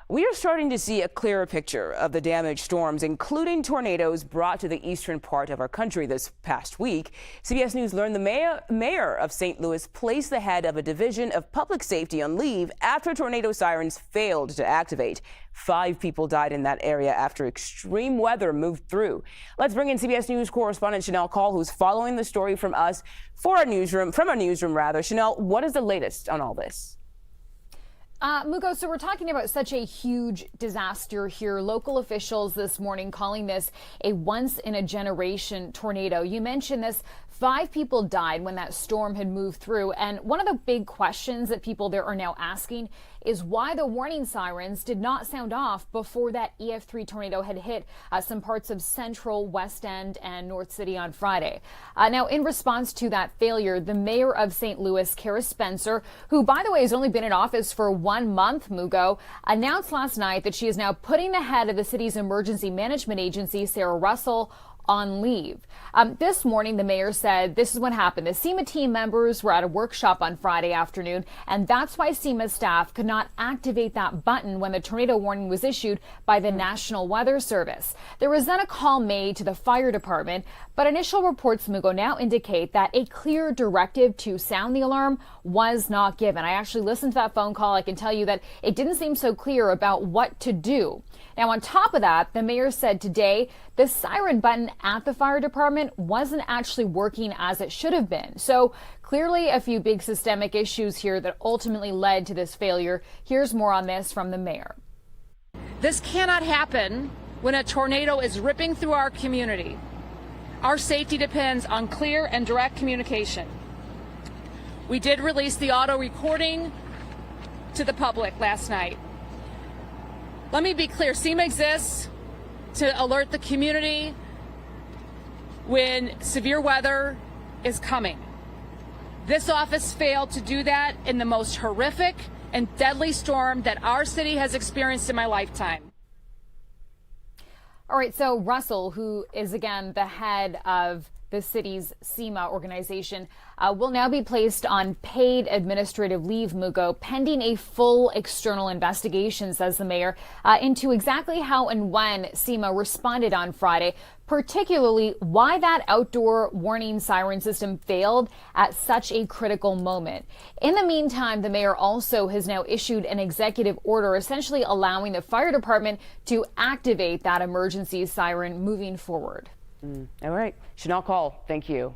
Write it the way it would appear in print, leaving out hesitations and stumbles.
We are starting to see a clearer picture of the damaged storms, including tornadoes brought to the eastern part of our country this past week. CBS News learned the mayor of St. Louis placed the head of a division of public safety on leave after tornado sirens failed to activate. 5 people died in that area after extreme weather moved through. Let's bring in CBS News correspondent Shanelle Kaul, who's following the story from our newsroom. Shanelle, what is the latest on all this? Mugo, so we're talking about such a huge disaster here. Local officials this morning calling this a once-in-a-generation tornado. You mentioned this. 5 people died when that storm had moved through. And one of the big questions that people there are now asking is why the warning sirens did not sound off before that EF3 tornado had hit some parts of central, West End, and North City on Friday. Now, in response to that failure, the mayor of St. Louis, Kara Spencer, who, by the way, has only been in office for 1 month, Mugo, announced last night that she is now putting the head of the city's emergency management agency, Sarah Russell, on leave. This morning, the mayor said this is what happened. The SEMA team members were at a workshop on Friday afternoon, and that's why SEMA staff could not activate that button when the tornado warning was issued by the National Weather Service. There was then a call made to the fire department, but initial reports, Mugo, now indicate that a clear directive to sound the alarm was not given. I actually listened to that phone call. I can tell you that it didn't seem so clear about what to do. Now, on top of that, the mayor said today the siren button at the fire department wasn't actually working as it should have been. So clearly a few big systemic issues here that ultimately led to this failure. Here's more on this from the mayor. This cannot happen when a tornado is ripping through our community. Our safety depends on clear and direct communication. We did release the auto recording to the public last night. Let me be clear, SEMA exists to alert the community when severe weather is coming. This office failed to do that in the most horrific and deadly storm that our city has experienced in my lifetime. All right, so Russell, who is again the head of the city's SEMA organization, will now be placed on paid administrative leave, Mugo, pending a full external investigation, says the mayor, into exactly how and when SEMA responded on Friday, particularly why that outdoor warning siren system failed at such a critical moment. In the meantime, the mayor also has now issued an executive order essentially allowing the fire department to activate that emergency siren moving forward. All right. Shanelle Kaul, thank you.